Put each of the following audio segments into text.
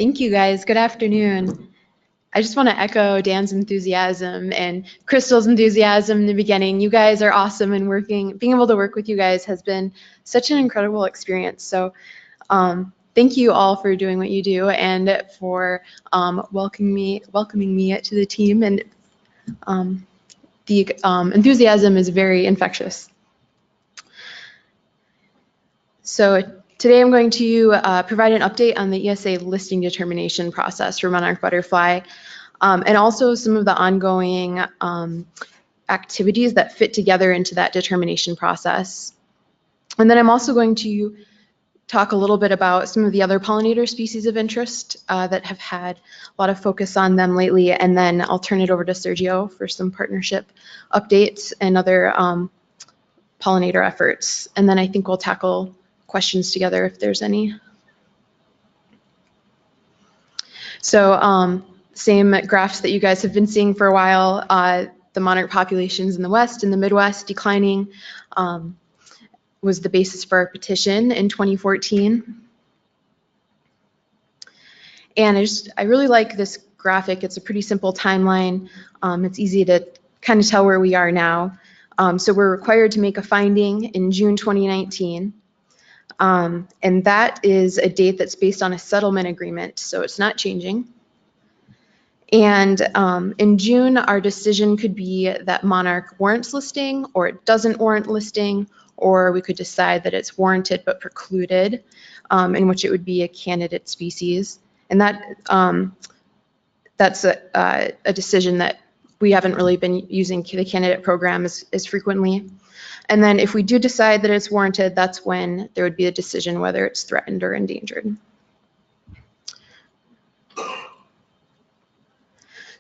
Thank you guys. Good afternoon. I just want to echo Dan's enthusiasm and Crystal's enthusiasm in the beginning. You guys are awesome, and being able to work with you guys has been such an incredible experience. So thank you all for doing what you do and for welcoming me to the team. And the enthusiasm is very infectious. So today I'm going to provide an update on the ESA listing determination process for Monarch Butterfly, and also some of the ongoing activities that fit together into that determination process. And then I'm also going to talk a little bit about some of the other pollinator species of interest that have had a lot of focus on them lately, and then I'll turn it over to Sergio for some partnership updates and other pollinator efforts. And then I think we'll tackle questions together if there's any. So same graphs that you guys have been seeing for a while. The monarch populations in the West and the Midwest declining was the basis for our petition in 2014. And I really like this graphic. It's a pretty simple timeline. It's easy to kind of tell where we are now. So we're required to make a finding in June 2019. And that is a date that's based on a settlement agreement, so it's not changing. And in June, our decision could be that Monarch warrants listing, or it doesn't warrant listing, or we could decide that it's warranted but precluded, in which it would be a candidate species. And that's a decision that we haven't really been using the candidate program as frequently. And then if we do decide that it's warranted, that's when there would be a decision whether it's threatened or endangered.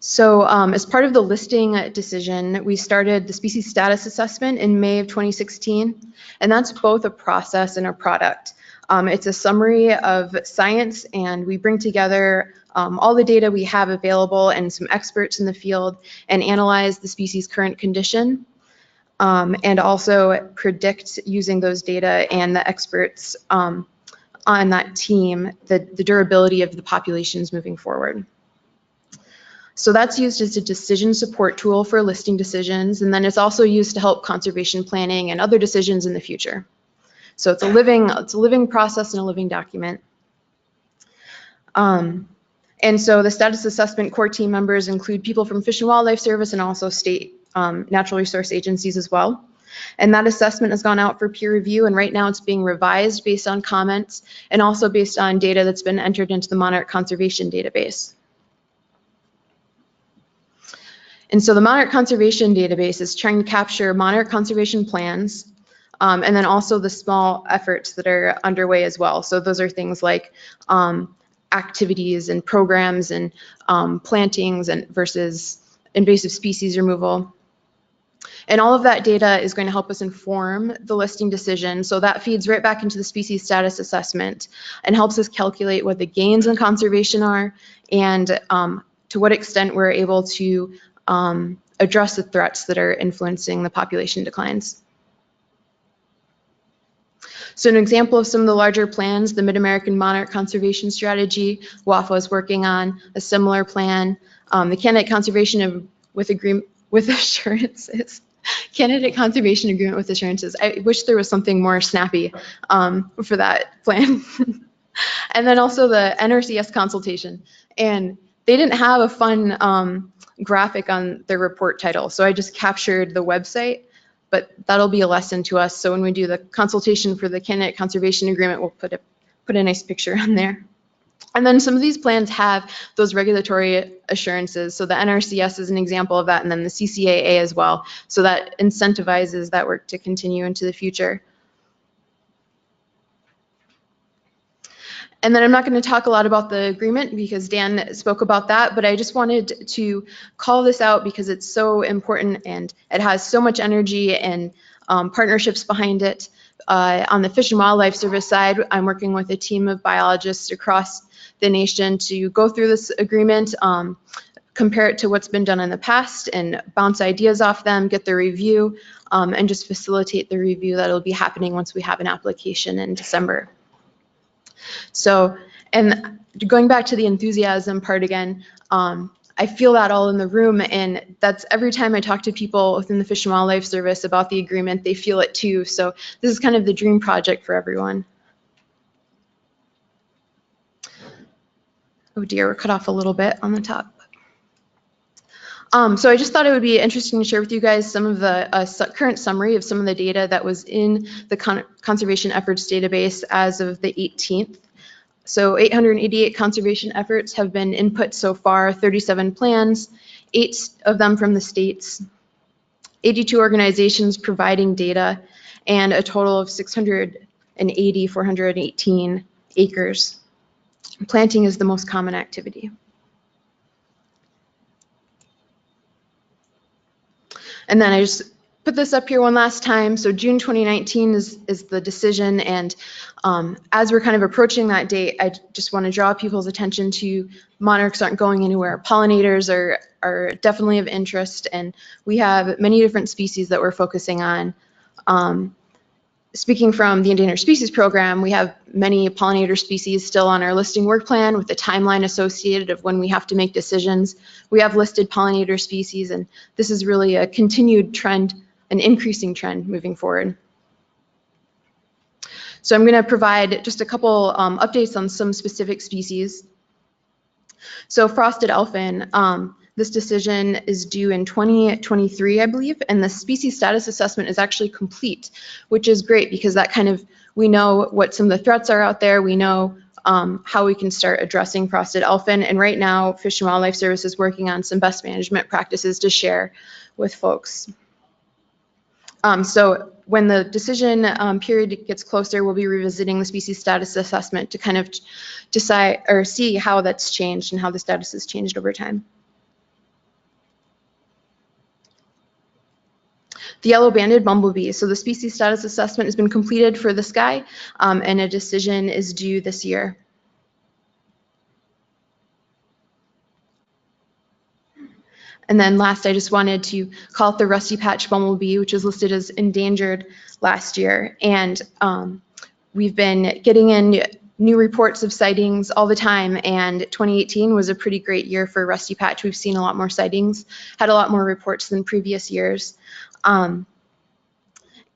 So as part of the listing decision, we started the species status assessment in May of 2016, and that's both a process and a product. It's a summary of science, and we bring together all the data we have available and some experts in the field and analyze the species' current condition. And also predict, using those data and the experts on that team, the durability of the populations moving forward. So that's used as a decision support tool for listing decisions, and then it's also used to help conservation planning and other decisions in the future. So it's a living process and a living document. And so the status assessment core team members include people from Fish and Wildlife Service and also state natural resource agencies as well. And that assessment has gone out for peer review, and right now it's being revised based on comments and also based on data that's been entered into the Monarch Conservation Database. And so the Monarch Conservation Database is trying to capture monarch conservation plans, and then also the small efforts that are underway as well. So those are things like activities and programs and plantings and versus invasive species removal. And all of that data is going to help us inform the listing decision. So that feeds right back into the species status assessment and helps us calculate what the gains in conservation are and to what extent we're able to address the threats that are influencing the population declines. So an example of some of the larger plans, the Mid-American Monarch Conservation Strategy, WAFA is working on a similar plan. The Candidate Conservation with Assurances. Candidate Conservation Agreement with Assurances. I wish there was something more snappy for that plan. And then also the NRCS consultation. And they didn't have a fun graphic on their report title, so I just captured the website, but that'll be a lesson to us. So when we do the consultation for the Candidate Conservation Agreement, we'll put a nice picture on there. And then some of these plans have those regulatory assurances. So the NRCS is an example of that, and then the CCAA as well. So that incentivizes that work to continue into the future. And then I'm not going to talk a lot about the agreement because Dan spoke about that, but I just wanted to call this out because it's so important and it has so much energy and partnerships behind it. On the Fish and Wildlife Service side, I'm working with a team of biologists across the nation to go through this agreement, compare it to what's been done in the past and bounce ideas off them, get their review, and just facilitate the review that'll be happening once we have an application in December. So, And going back to the enthusiasm part again, I feel that all in the room, and that's every time I talk to people within the Fish and Wildlife Service about the agreement, they feel it too. So this is kind of the dream project for everyone. Oh dear, we're cut off a little bit on the top. So I just thought it would be interesting to share with you guys some of the current summary of some of the data that was in the conservation efforts database as of the 18th. So 888 conservation efforts have been input so far, 37 plans, 8 of them from the states, 82 organizations providing data, and a total of 418 acres. Planting is the most common activity. And then I just put this up here one last time. So June 2019 is the decision, and as we're kind of approaching that date, I just want to draw people's attention to monarchs aren't going anywhere. Pollinators are definitely of interest, and we have many different species that we're focusing on. Speaking from the Endangered Species Program, we have many pollinator species still on our listing work plan with the timeline associated of when we have to make decisions. We have listed pollinator species, and this is really a continued trend, an increasing trend moving forward. So I'm going to provide just a couple updates on some specific species. So frosted elfin, this decision is due in 2023, I believe, and the species status assessment is actually complete, which is great because that kind of, we know what some of the threats are out there. We know how we can start addressing frosted elfin, and right now Fish and Wildlife Service is working on some best management practices to share with folks. So when the decision period gets closer, we'll be revisiting the species status assessment to kind of decide or see how that's changed and how the status has changed over time. The yellow-banded bumblebee. So the species status assessment has been completed for this guy, and a decision is due this year. And then last, I just wanted to call out the rusty patch bumblebee, which was listed as endangered last year. And we've been getting in new reports of sightings all the time, and 2018 was a pretty great year for rusty patch. We've seen a lot more sightings, had a lot more reports than previous years. And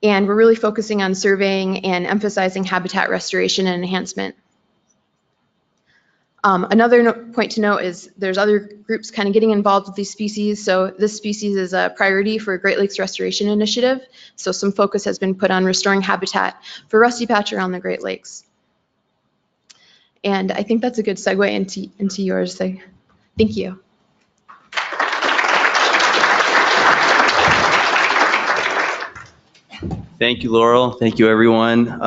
we're really focusing on surveying and emphasizing habitat restoration and enhancement. Another point to note is there's other groups kind of getting involved with these species. So this species is a priority for Great Lakes Restoration Initiative. So some focus has been put on restoring habitat for rusty patch around the Great Lakes. And I think that's a good segue into yours. So, thank you. Thank you, Laurel. Thank you, everyone.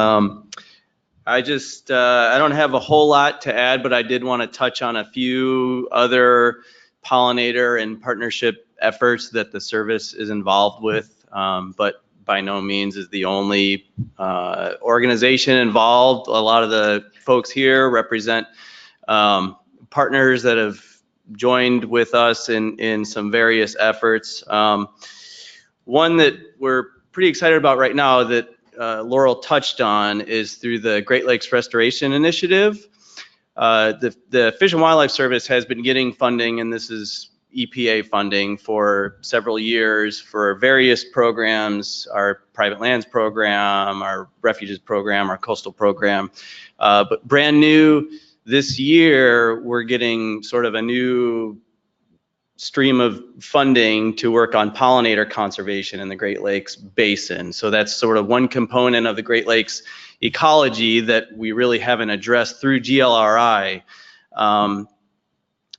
I don't have a whole lot to add, but I did want to touch on a few other pollinator and partnership efforts that the service is involved with, but by no means is the only organization involved. A lot of the folks here represent partners that have joined with us in some various efforts. One that we're pretty excited about right now that Laurel touched on is through the Great Lakes Restoration Initiative. The Fish and Wildlife Service has been getting funding, and this is EPA funding for several years for various programs, our private lands program, our refuges program, our coastal program. But brand new this year, we're getting sort of a new stream of funding to work on pollinator conservation in the Great Lakes Basin. So that's sort of one component of the Great Lakes ecology that we really haven't addressed through GLRI.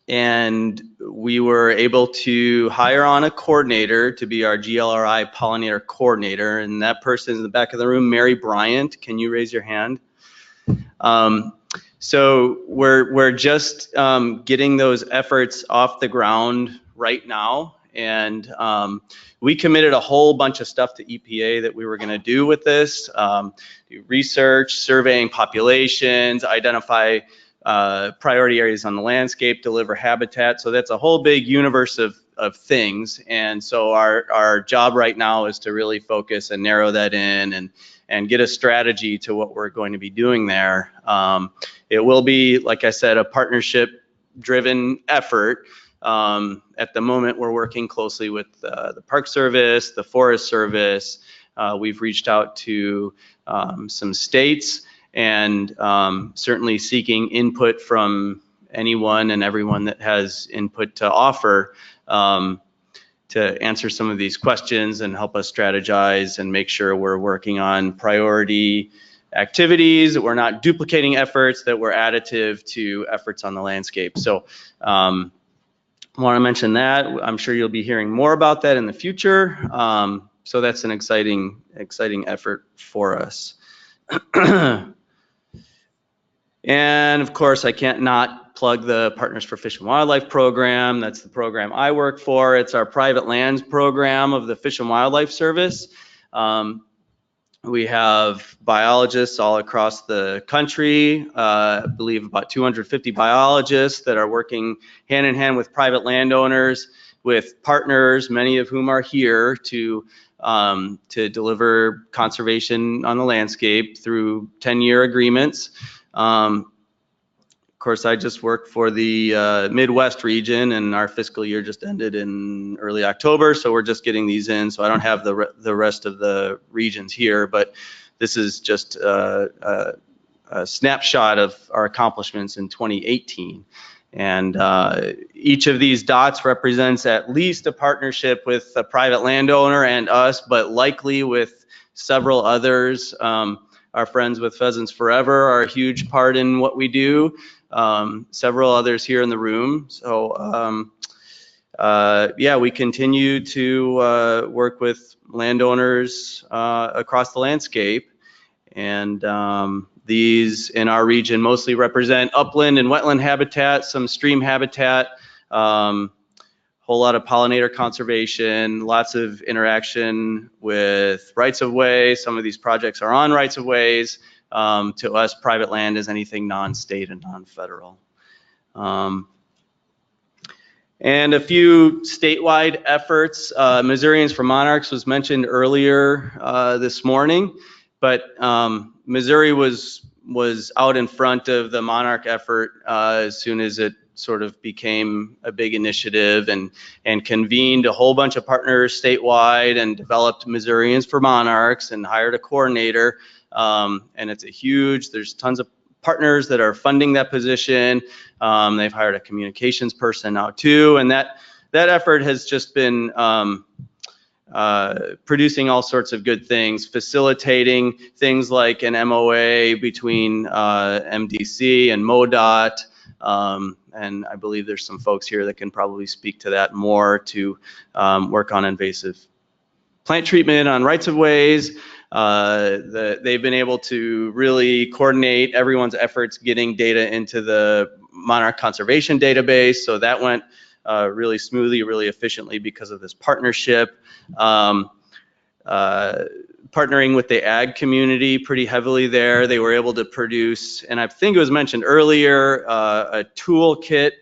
And we were able to hire on a coordinator to be our GLRI pollinator coordinator, and that person is in the back of the room, Mary Bryant. Can you raise your hand? So we're just getting those efforts off the ground right now, and we committed a whole bunch of stuff to EPA that we were going to do with this: do research, surveying populations, identify priority areas on the landscape, deliver habitat. So that's a whole big universe of things. And so our job right now is to really focus and narrow that in and get a strategy to what we're going to be doing there. It will be, like I said, a partnership-driven effort. At the moment, we're working closely with the Park Service, the Forest Service. We've reached out to some states, and certainly seeking input from anyone and everyone that has input to offer to answer some of these questions and help us strategize and make sure we're working on priority activities, that we're not duplicating efforts, that we're additive to efforts on the landscape. So I want to mention that. I'm sure you'll be hearing more about that in the future. So that's an exciting effort for us. And of course, I can't not plug the Partners for Fish and Wildlife program. That's the program I work for. It's our private lands program of the Fish and Wildlife Service. We have biologists all across the country. I believe about 250 biologists that are working hand in hand with private landowners, with partners, many of whom are here to deliver conservation on the landscape through 10-year agreements. Of course, I just work for the Midwest region, and our fiscal year just ended in early October, so we're just getting these in, so I don't have the rest of the regions here, but this is just a snapshot of our accomplishments in 2018. And each of these dots represents at least a partnership with a private landowner and us, but likely with several others. Our friends with Pheasants Forever are a huge part in what we do. Several others here in the room. So yeah, we continue to work with landowners across the landscape. And these in our region mostly represent upland and wetland habitat, some stream habitat, whole lot of pollinator conservation, lots of interaction with rights of way. Some of these projects are on rights of ways. To us, private land is anything non-state and non-federal. And a few statewide efforts. Missourians for Monarchs was mentioned earlier this morning, but Missouri was out in front of the Monarch effort as soon as it sort of became a big initiative, and convened a whole bunch of partners statewide and developed Missourians for Monarchs and hired a coordinator. And it's a huge, there's tons of partners that are funding that position. They've hired a communications person now too, and that effort has just been producing all sorts of good things, facilitating things like an MOA between MDC and MoDOT. And I believe there's some folks here that can probably speak to that more, to work on invasive plant treatment on rights of ways. They've been able to really coordinate everyone's efforts getting data into the Monarch Conservation Database. So that went really smoothly, really efficiently because of this partnership. Partnering with the ag community pretty heavily there. They were able to produce, and I think it was mentioned earlier, a toolkit.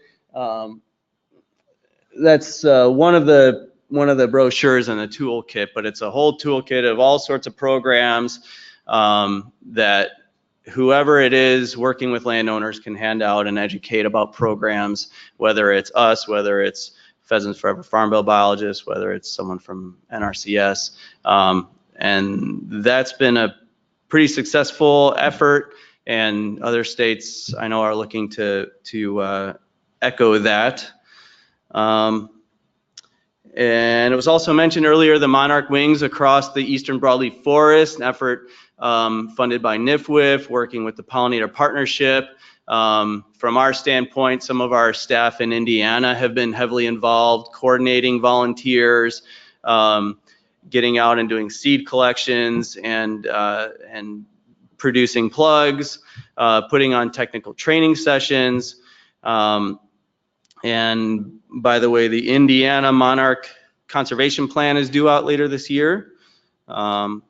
That's one of the brochures in the toolkit, but it's a whole toolkit of all sorts of programs that whoever it is working with landowners can hand out and educate about programs, whether it's us, whether it's Pheasants Forever Farm Bill biologists, whether it's someone from NRCS. And that's been a pretty successful effort, and other states I know are looking to echo that. And it was also mentioned earlier, the Monarch Wings across the Eastern Broadleaf Forest, an effort funded by NIFWIF, working with the Pollinator Partnership. From our standpoint, some of our staff in Indiana have been heavily involved, coordinating volunteers, getting out and doing seed collections, and producing plugs, putting on technical training sessions. And by the way, the Indiana Monarch Conservation Plan is due out later this year. And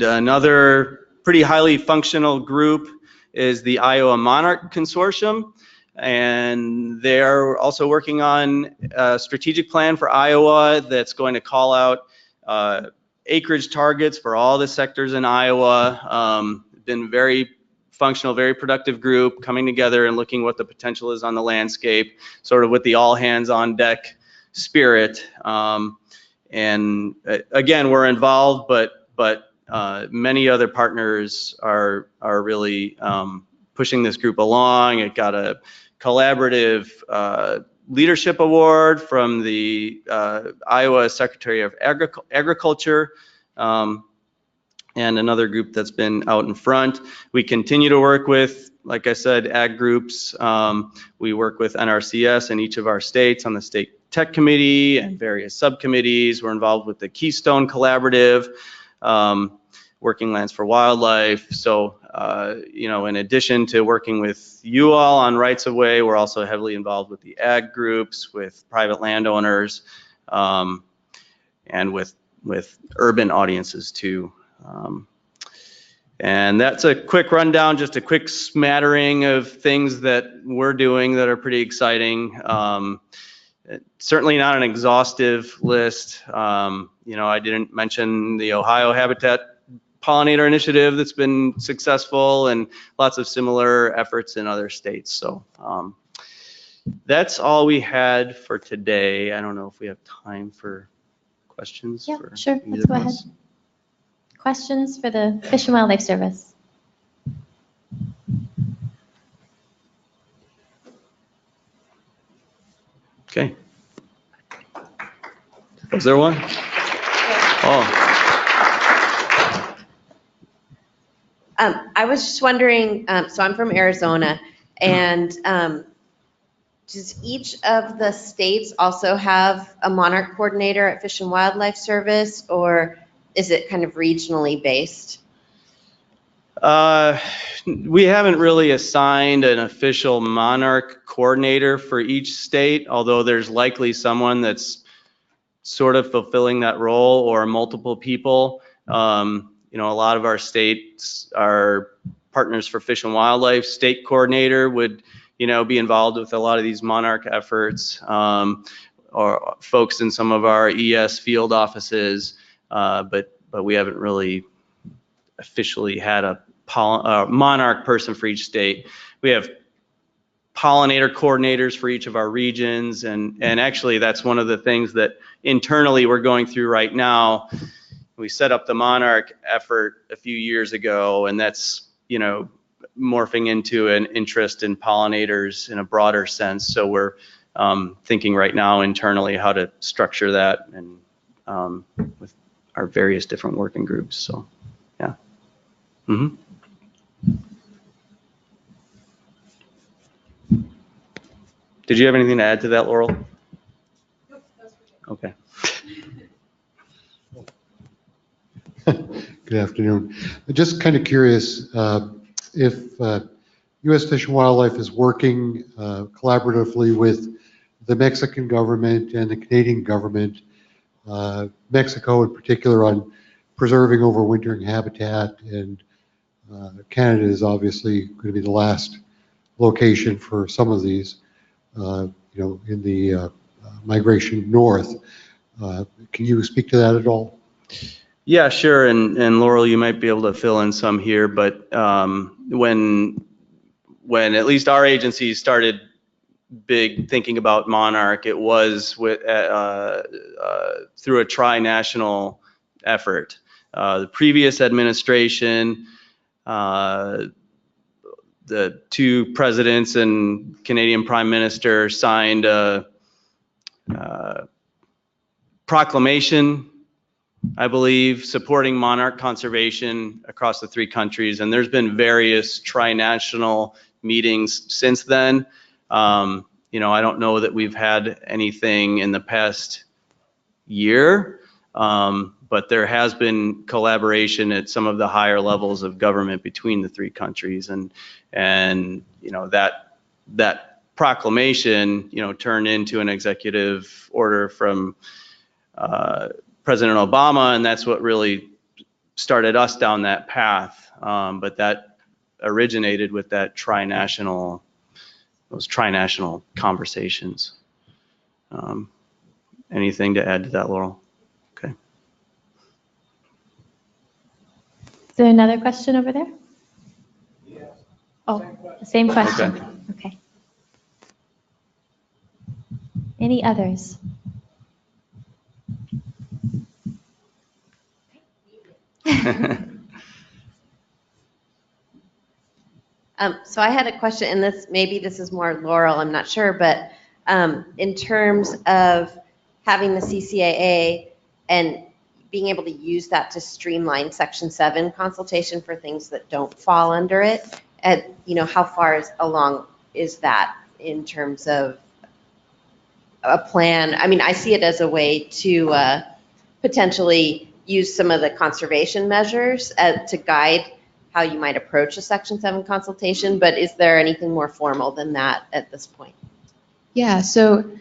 another pretty highly functional group is the Iowa Monarch Consortium. and they're also working on a strategic plan for Iowa that's going to call out acreage targets for all the sectors in Iowa. Been very functional, very productive group coming together and looking what the potential is on the landscape, sort of with the all hands on deck spirit. And again, we're involved, but many other partners are really pushing this group along. It got a collaborative leadership award from the Iowa Secretary of Agriculture, and another group that's been out in front. We continue to work with, like I said, ag groups. We work with NRCS in each of our states on the state tech committee and various subcommittees. We're involved with the Keystone Collaborative, Working Lands for Wildlife. So, you know, in addition to working with you all on rights of way, we're also heavily involved with the ag groups, with private landowners, and with urban audiences too. And that's a quick rundown, just a quick smattering of things that we're doing that are pretty exciting. Certainly not an exhaustive list. You know, I didn't mention the Ohio Habitat Pollinator Initiative that's been successful, and lots of similar efforts in other states. So that's all we had for today. I don't know if we have time for questions. Yeah, for sure. Let's go ahead. Questions for the Fish and Wildlife Service? Okay. Was there one? Oh. I was just wondering, so I'm from Arizona, and does each of the states also have a monarch coordinator at Fish and Wildlife Service, or is it kind of regionally based? We haven't really assigned an official monarch coordinator for each state, although there's likely someone that's sort of fulfilling that role, or multiple people. You know, a lot of our states are partners for Fish and Wildlife. State coordinator would, you know, be involved with a lot of these monarch efforts, or folks in some of our ES field offices, but we haven't really officially had a monarch person for each state. We have pollinator coordinators for each of our regions, and actually that's one of the things that internally we're going through right now. We set up the monarch effort a few years ago, and that's, you know, morphing into an interest in pollinators in a broader sense. So we're thinking right now internally how to structure that, and with our various different working groups. So, yeah. Mm-hmm. Did you have anything to add to that, Laurel? Nope, that's okay. Good afternoon. I'm just kind of curious if U.S. Fish and Wildlife is working collaboratively with the Mexican government and the Canadian government, Mexico in particular, on preserving overwintering habitat, and Canada is obviously going to be the last location for some of these, you know, in the migration north. Can you speak to that at all? Yeah, sure. And Laurel, you might be able to fill in some here, but when at least our agency started big thinking about monarch, it was with through a tri-national effort. The previous administration, the two presidents and Canadian Prime Minister signed a proclamation, I believe, supporting monarch conservation across the three countries. And there's been various tri-national meetings since then. You know, I don't know that we've had anything in the past year, but there has been collaboration at some of the higher levels of government between the three countries. And you know, that proclamation, you know, turned into an executive order from President Obama, and that's what really started us down that path. But that originated with that tri-national those tri-national conversations. Anything to add to that, Laurel? Okay. Is there another question over there? Oh, same question. Okay. Any others? So I had a question, and maybe this is more Laurel, I'm not sure, but in terms of having the CCAA and being able to use that to streamline Section 7 consultation for things that don't fall under it, how far along is that in terms of a plan? I mean, I see it as a way to potentially use some of the conservation measures to guide how you might approach a Section 7 consultation, but is there anything more formal than that at this point? Yeah, so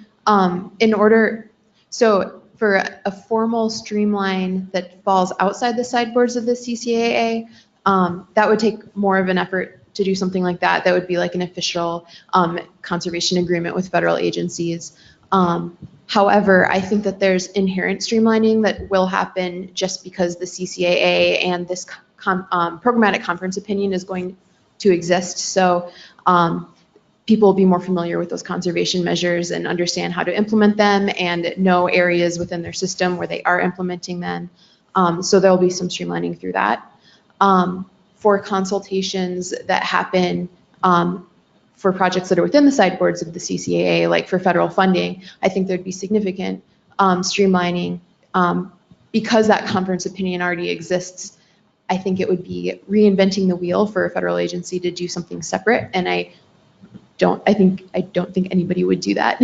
for a formal streamline that falls outside the sideboards of the CCAA, that would take more of an effort to do something like that. That would be like an official conservation agreement with federal agencies. However, I think that there's inherent streamlining that will happen just because the CCAA and this programmatic conference opinion is going to exist. So people will be more familiar with those conservation measures and understand how to implement them and know areas within their system where they are implementing them. So there will be some streamlining through that. For consultations that happen for projects that are within the sideboards of the CCAA, like for federal funding, I think there'd be significant streamlining. Because that conference opinion already exists, I think it would be reinventing the wheel for a federal agency to do something separate, and I don't think anybody would do that.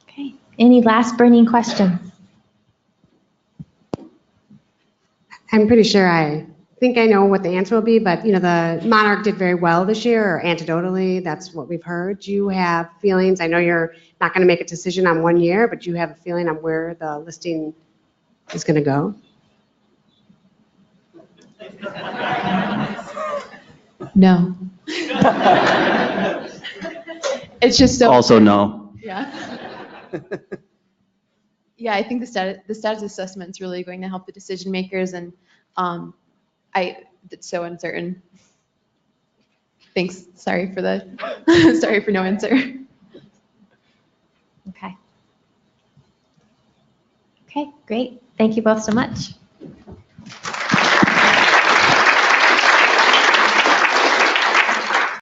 Okay. Any last burning questions? I'm pretty sure I think I know what the answer will be, but the Monarch did very well this year, or anecdotally, that's what we've heard. Do you have feelings? I know you're not going to make a decision on 1 year, but do you have a feeling on where the listing is going to go? No. It's just so. Also, no. Yeah. Yeah, I think the status assessment is really going to help the decision makers, and it's so uncertain. Thanks. Sorry for no answer. Okay. Okay, great. Thank you both so much.